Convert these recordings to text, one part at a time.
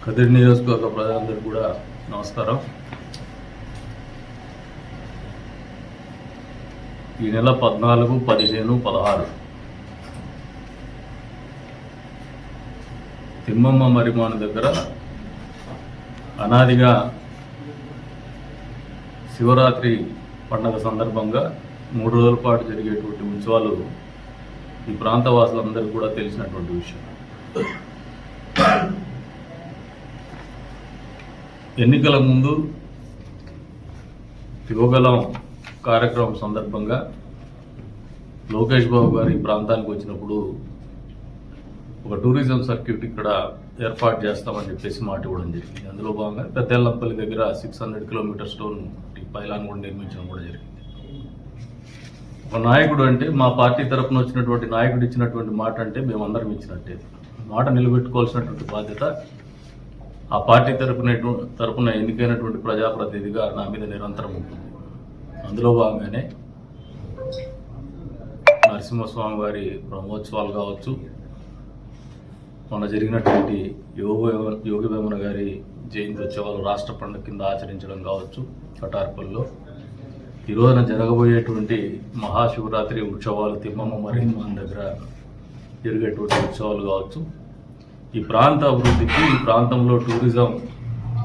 కదిరి నియోజకవర్గ ప్రజలందరికీ కూడా నమస్కారం. ఈ నెల 14, 15, 16 తిమ్మమ్మ మరిమాను దగ్గర అనాదిగా శివరాత్రి పండగ సందర్భంగా 3 రోజుల పాటు జరిగేటువంటి ఉత్సవాలు ఈ ప్రాంత వాసులందరికీ కూడా తెలిసినటువంటి విషయం. ఎన్నికల ముందు యువగలం కార్యక్రమం సందర్భంగా లోకేష్ బాబు గారు ఈ ప్రాంతానికి వచ్చినప్పుడు ఒక టూరిజం సర్క్యూట్ ఇక్కడ ఏర్పాటు చేస్తామని చెప్పేసి మాట ఇవ్వడం జరిగింది. అందులో భాగంగా పెద్దెల్లంపల్లి దగ్గర 600 కిలోమీటర్ స్టోన్ పైలాన్ కూడా నిర్మించడం కూడా జరిగింది. ఒక నాయకుడు అంటే మా పార్టీ తరఫున వచ్చినటువంటి నాయకుడు ఇచ్చినటువంటి మాట అంటే మేమందరం ఇచ్చినట్టే. మాట నిలబెట్టుకోవాల్సినటువంటి బాధ్యత ఆ పార్టీ తరపున ఎన్నికైనటువంటి ప్రజాప్రతినిధిగా నా మీద నిరంతరం ఉంటుంది. అందులో భాగంగానే నరసింహస్వామి వారి బ్రహ్మోత్సవాలు కావచ్చు, మొన్న జరిగినటువంటి యోగి వేమన గారి జయంతి ఉత్సవాలు రాష్ట్ర పండుగ కింద ఆచరించడం కావచ్చు, కటార్పల్లో ఈ రోజున జరగబోయేటువంటి మహాశివరాత్రి ఉత్సవాలు తిమ్మమ్మ మరిమాన్ దగ్గర జరిగేటువంటి ఉత్సవాలు కావచ్చు, ఈ ప్రాంత అభివృద్ధికి, ఈ ప్రాంతంలో టూరిజం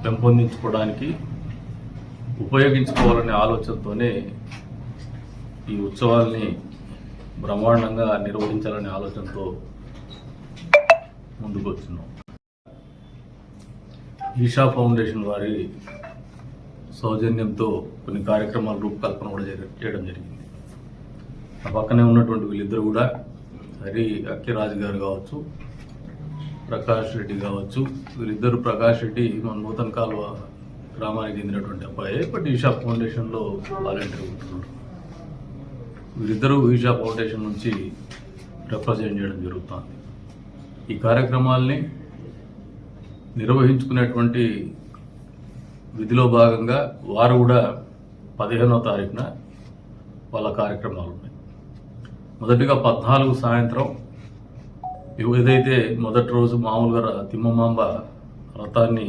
పెంపొందించుకోవడానికి ఉపయోగించుకోవాలనే ఆలోచనతోనే ఈ ఉత్సవాల్ని బ్రహ్మాండంగా నిర్వహించాలనే ఆలోచనతో ముందుకు వచ్చినాం. ఈషా ఫౌండేషన్ వారి సౌజన్యంతో కొన్ని కార్యక్రమాల రూపకల్పన కూడా చేయడం జరిగింది. ఆ పక్కనే ఉన్నటువంటి వీళ్ళిద్దరు కూడా అక్కిరాజు గారు కావచ్చు, ప్రకాష్ రెడ్డి కావచ్చు, వీళ్ళిద్దరు ప్రకాష్ రెడ్డి మన నూతన కాలువ గ్రామానికి చెందినటువంటి అబ్బాయి, బట్ ఈషా ఫౌండేషన్లో వాలంటీర్ ఉంటున్నారు. వీళ్ళిద్దరూ ఈషా ఫౌండేషన్ నుంచి రిప్రజెంట్ చేయడం జరుగుతుంది. ఈ కార్యక్రమాల్ని నిర్వహించుకునేటువంటి విధిలో భాగంగా వారు కూడా 15వ తారీఖున వాళ్ళ కార్యక్రమాలు ఉన్నాయి. మొదటిగా 14 సాయంత్రం ఏదైతే మొదటి రోజు మామూలుగా తిమ్మమాంబ రథాన్ని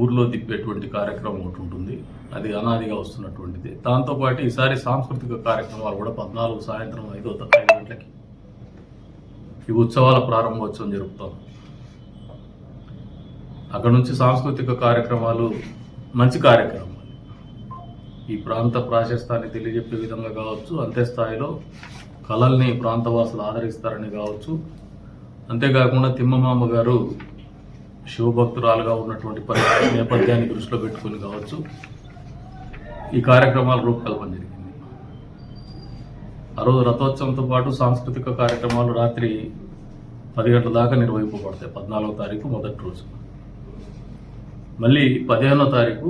ఊర్లో తిప్పేటువంటి కార్యక్రమం ఒకటి ఉంటుంది, అది అనాదిగా వస్తున్నటువంటిది. దాంతోపాటు ఈసారి సాంస్కృతిక కార్యక్రమాలు కూడా 14 సాయంత్రం 5 గంటలకి ఈ ఉత్సవాల ప్రారంభోత్సవం జరుపుతాం. అక్కడ నుంచి సాంస్కృతిక కార్యక్రమాలు మంచి కార్యక్రమాలు ఈ ప్రాంత ప్రాశస్తాన్ని తెలియజెప్పే విధంగా కావచ్చు, అంతే స్థాయిలో కళల్ని ప్రాంతవాసులు ఆదరిస్తారని కావచ్చు, అంతేకాకుండా తిమ్మమాంబ గారు శివభక్తురాలుగా ఉన్నటువంటి నేపథ్యాన్ని దృష్టిలో పెట్టుకుని కావచ్చు ఈ కార్యక్రమాల రూపకల్పన జరిగింది. ఆ రోజు రథోత్సవంతో పాటు సాంస్కృతిక కార్యక్రమాలు రాత్రి 10 గంటల దాకా నిర్వహింపబడతాయి. 14వ తారీఖు మొదటి రోజు. మళ్ళీ 15వ తారీఖు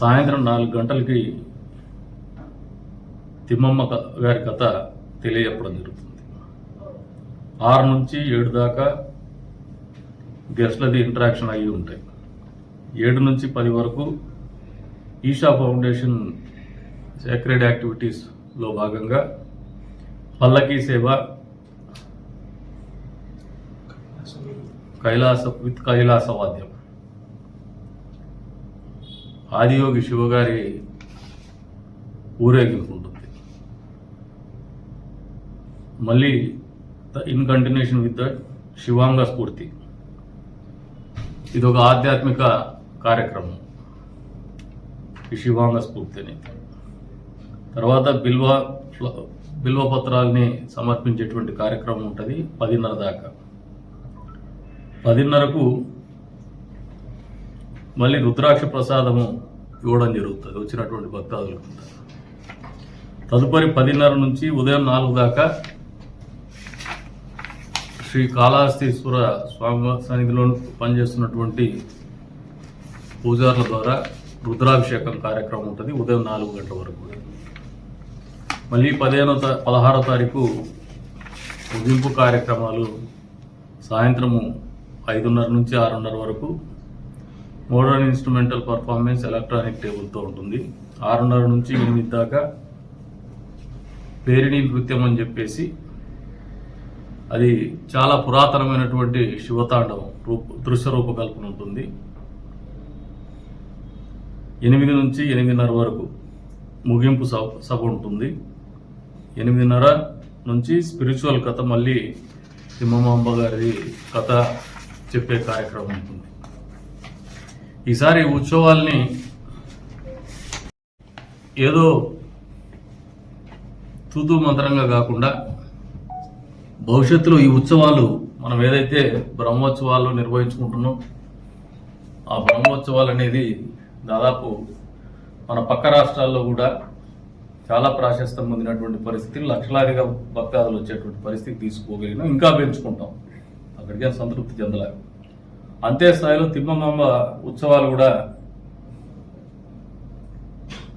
సాయంత్రం 4 గంటలకి తిమ్మమ్మ గారి కథ తెలియజెప్పడం జరుగుతుంది. 6 నుంచి 7 దాకా గెస్ట్లది ఇంటరాక్షన్ అయ్యి ఉంటాయి. 7 నుంచి 10 వరకు ఈషా ఫౌండేషన్ సేక్రెడ్ యాక్టివిటీస్లో భాగంగా పల్లకీ సేవ, కైలాసవాద్యం, ఆదియోగి శివగారి ఊరేగింపు ఉంటుంది. మళ్ళీ ఇన్ కంటిన్యూషన్ విత్ ద శివాంగ స్ఫూర్తి, ఇది ఒక ఆధ్యాత్మిక కార్యక్రమం ఈ శివాంగ స్ఫూర్తి అని. తర్వాత బిల్వపత్రాలని సమర్పించేటువంటి కార్యక్రమం ఉంటుంది 10:30 దాకా. 10:30కు మళ్ళీ రుద్రాక్ష ప్రసాదము ఇవ్వడం జరుగుతుంది వచ్చినటువంటి భక్తాదులకు. తదుపరి 10:30 నుంచి ఉదయం 4 దాకా శ్రీ కాళహస్తీశ్వర స్వామి సన్నిధిలో పనిచేస్తున్నటువంటి పూజారుల ద్వారా రుద్రాభిషేకం కార్యక్రమం ఉంటుంది ఉదయం 4 గంటల వరకు. మళ్ళీ 16వ తారీఖు ముగింపు కార్యక్రమాలు సాయంత్రము 5:30 నుంచి 6:30 వరకు. మోడర్న్ ఇన్స్ట్రుమెంటల్ పర్ఫార్మెన్స్ ఎలక్ట్రానిక్ టేబుల్తో ఉంటుంది. 6:30 నుంచి 8 దాకా పేరిణి నృత్యం అని చెప్పేసి అది చాలా పురాతనమైనటువంటి శివతాండవం దృశ్య రూపకల్పన ఉంటుంది. 8 నుంచి 8:30 వరకు ముగింపు సభ ఉంటుంది. 8:30 నుంచి స్పిరిచువల్ కథ, మళ్ళీ తిమ్మమాంబ గారి కథ చెప్పే కార్యక్రమం ఉంటుంది. ఈసారి ఉత్సవాల్ని ఏదో తూతూ మంత్రంగా కాకుండా భవిష్యత్తులో ఈ ఉత్సవాలు మనం ఏదైతే బ్రహ్మోత్సవాలు నిర్వహించుకుంటున్నాం, ఆ బ్రహ్మోత్సవాలు అనేది దాదాపు మన పక్క రాష్ట్రాల్లో కూడా చాలా ప్రాశస్త్యం పొందినటువంటి పరిస్థితి, లక్షలాదిగా భక్తాదులు వచ్చేటువంటి పరిస్థితి తీసుకోగలిగినాం. ఇంకా పెంచుకుంటాం, అక్కడికే సంతృప్తి చెందలే. అంతే స్థాయిలో తిమ్మమాంబ ఉత్సవాలు కూడా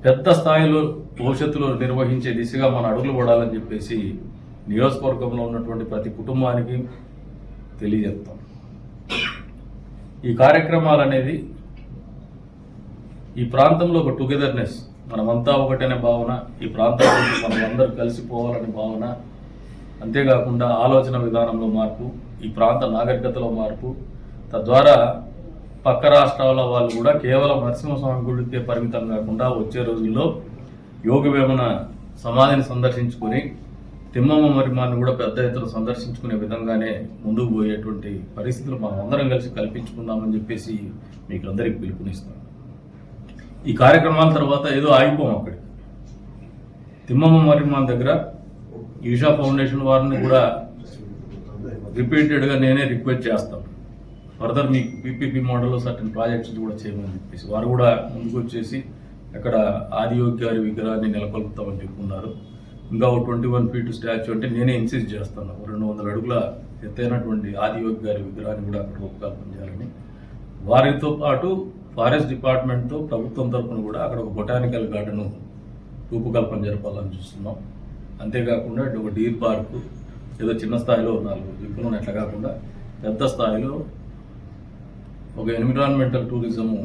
పెద్ద స్థాయిలో భవిష్యత్తులో నిర్వహించే దిశగా మన అడుగులు పడాలని చెప్పేసి నియోజకవర్గంలో ఉన్నటువంటి ప్రతి కుటుంబానికి తెలియజేస్తాం. ఈ కార్యక్రమాలు అనేది ఈ ప్రాంతంలో ఒక టుగెదర్నెస్, మనమంతా ఒకటనే భావన, ఈ ప్రాంతంలో మనం అందరూ కలిసిపోవాలనే భావన, అంతేకాకుండా ఆలోచన విధానంలో మార్పు, ఈ ప్రాంత నాగరికతలో మార్పు, తద్వారా పక్క రాష్ట్రాల వాళ్ళు కూడా కేవలం నరసింహస్వామి గుడికే పరిమితం కాకుండా వచ్చే రోజుల్లో యోగ వేమన సమాధిని సందర్శించుకొని తిమ్మమ్మ మరిమాన్ని కూడా పెద్ద ఎత్తున సందర్శించుకునే విధంగానే ముందుకు పోయేటువంటి పరిస్థితులు మనం అందరం కలిసి కల్పించుకుందామని చెప్పేసి మీకు అందరికీ పిలుపునిస్తాం. ఈ కార్యక్రమాల తర్వాత ఏదో ఆగిపోం. అక్కడికి తిమ్మమ్మ మరిమాన్ దగ్గర ఈషా ఫౌండేషన్ వారిని కూడా రిపీటెడ్గా నేనే రిక్వెస్ట్ చేస్తాను, ఫర్దర్ మీకు పీపీపీ మోడల్లో సర్టన్ ప్రాజెక్ట్స్ కూడా చేయమని చెప్పేసి వారు కూడా ముందుకు వచ్చేసి అక్కడ ఆదియోగి గారి విగ్రహాన్ని నెలకొల్పుతామని చెప్పుకున్నారు. ఇంకా 21 ఫీట్ స్టాచ్యూ అంటే నేనే ఇన్సిస్ట్ చేస్తాను, 200 అడుగుల ఎత్తైనటువంటి ఆదియోగి గారి విగ్రహాన్ని కూడా అక్కడ రూపకల్పన చేయాలని. వారితో పాటు ఫారెస్ట్ డిపార్ట్మెంట్తో ప్రభుత్వం తరఫున కూడా అక్కడ ఒక బొటానికల్ గార్డెన్ రూపకల్పన జరపాలని చూస్తున్నాం. అంతేకాకుండా ఒక డీర్ పార్కు, ఏదో చిన్న స్థాయిలో 4 దిక్కులు ఎట్లా కాకుండా పెద్ద స్థాయిలో ఒక environmental tourism,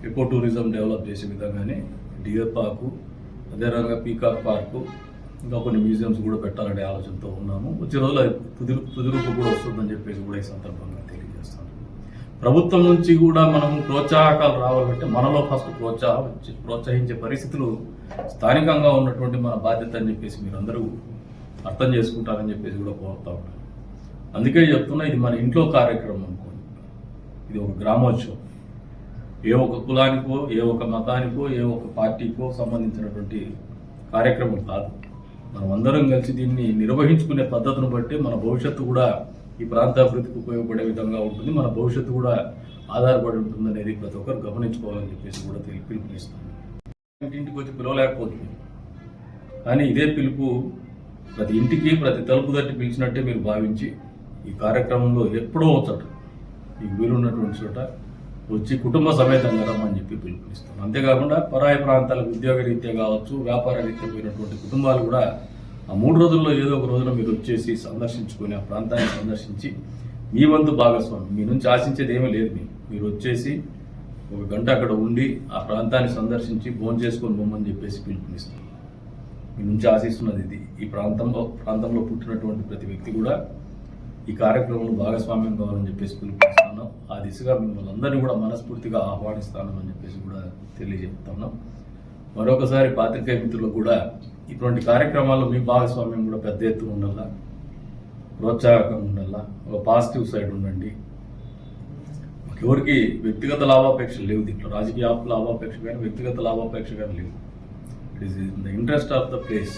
eco tourism develop చేసే విధంగానే డియర్ పార్కు, అదే రకంగా పీకాక్ పార్కు, ఇంకా కొన్ని మ్యూజియంస్ కూడా పెట్టాలనే ఆలోచనతో ఉన్నాము. వచ్చే రోజులు తుది రూపు కూడా వస్తుందని చెప్పేసి కూడా ఈ సందర్భంగా తెలియజేస్తాను. ప్రభుత్వం నుంచి కూడా మనము ప్రోత్సాహకాలు రావాలంటే మనలో ఫస్ట్ ప్రోత్సహించే పరిస్థితులు స్థానికంగా ఉన్నటువంటి మన బాధ్యత అని చెప్పేసి మీరందరూ అర్థం చేసుకుంటారని చెప్పేసి కూడా కోరుతా ఉంటాను. అందుకే చెప్తున్నా, ఇది మన ఇంట్లో కార్యక్రమం అనుకోండి, ఇది ఒక గ్రామోత్సవం. ఏ ఒక కులానికో, ఏ ఒక మతానికో, ఏ ఒక పార్టీకో సంబంధించినటువంటి కార్యక్రమం కాదు. మనం అందరం కలిసి దీన్ని నిర్వహించుకునే పద్ధతిని బట్టి మన భవిష్యత్తు కూడా ఈ ప్రాంత అభివృద్ధికి ఉపయోగపడే విధంగా ఉంటుంది, మన భవిష్యత్తు కూడా ఆధారపడి ఉంటుంది అనేది ప్రతి ఒక్కరు గమనించుకోవాలని చెప్పేసి కూడా పిలుపునిస్తాను. ఇంటికి వచ్చి పిలవలేకపోతుంది, కానీ ఇదే పిలుపు ప్రతి ఇంటికి ప్రతి తలుపు తట్టి పిలిచినట్టే మీరు భావించి ఈ కార్యక్రమంలో ఎప్పుడో చోట మీకు వీలున్నటువంటి చోట వచ్చి కుటుంబ సమేతంగా రమ్మని చెప్పి పిలుపునిస్తాం. అంతేకాకుండా పరాయి ప్రాంతాలకు ఉద్యోగ రీత్యా కావచ్చు, వ్యాపార రీత్యా పోయినటువంటి కుటుంబాలు కూడా ఆ 3 రోజుల్లో ఏదో ఒక రోజున మీరు వచ్చేసి సందర్శించుకొని ఆ ప్రాంతాన్ని సందర్శించి మీ వంతు భాగస్వామి, మీ నుంచి ఆశించేది ఏమీ లేదు. మీరు వచ్చేసి 1 గంట అక్కడ ఉండి ఆ ప్రాంతాన్ని సందర్శించి భోజనం చేసుకొని పోమని చెప్పేసి పిలుపునిస్తాం. మీ నుంచి ఆశిస్తున్నది ఇది. ఈ ప్రాంతంలో పుట్టినటువంటి ప్రతి వ్యక్తి కూడా ఈ కార్యక్రమంలో భాగస్వామ్యం కావాలని చెప్పేసి పిలుపునిస్తున్నాం. ఆ దిశగా మిమ్మల్ని అందరినీ కూడా మనస్ఫూర్తిగా ఆహ్వానిస్తానని చెప్పేసి కూడా తెలియజెప్తున్నాం. మరొకసారి పాత్రికేయ మిత్రులకు కూడా ఇటువంటి కార్యక్రమాల్లో మీ భాగస్వామ్యం కూడా పెద్ద ఎత్తున ఉండాలా, ప్రోత్సాహకంగా ఉండాలా, ఒక పాజిటివ్ సైడ్ ఉండండి. ఎవరికి వ్యక్తిగత లాభాపేక్షలు లేవు, దీంట్లో రాజకీయ లాభాపేక్ష కానీ వ్యక్తిగత లాభాపేక్ష కానీ లేవు. It is in the interest of the place.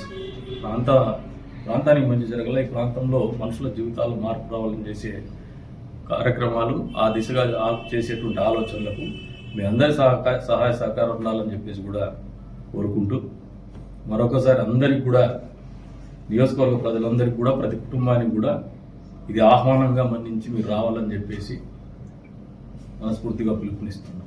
ప్రాంతానికి మంచి జరగాల, ఈ ప్రాంతంలో మనుషుల జీవితాల్లో మార్పు రావాలని చేసే కార్యక్రమాలు, ఆ దిశగా చేసేటువంటి ఆలోచనలకు మీ అందరి సహాయ సహకారం ఉండాలని చెప్పేసి కూడా కోరుకుంటూ, మరొకసారి అందరికీ కూడా, నియోజకవర్గ ప్రజలందరికీ కూడా, ప్రతి కుటుంబానికి కూడా ఇది ఆహ్వానంగా మన్నించి మీరు రావాలని చెప్పేసి మనస్ఫూర్తిగా పిలుపునిస్తున్నాం.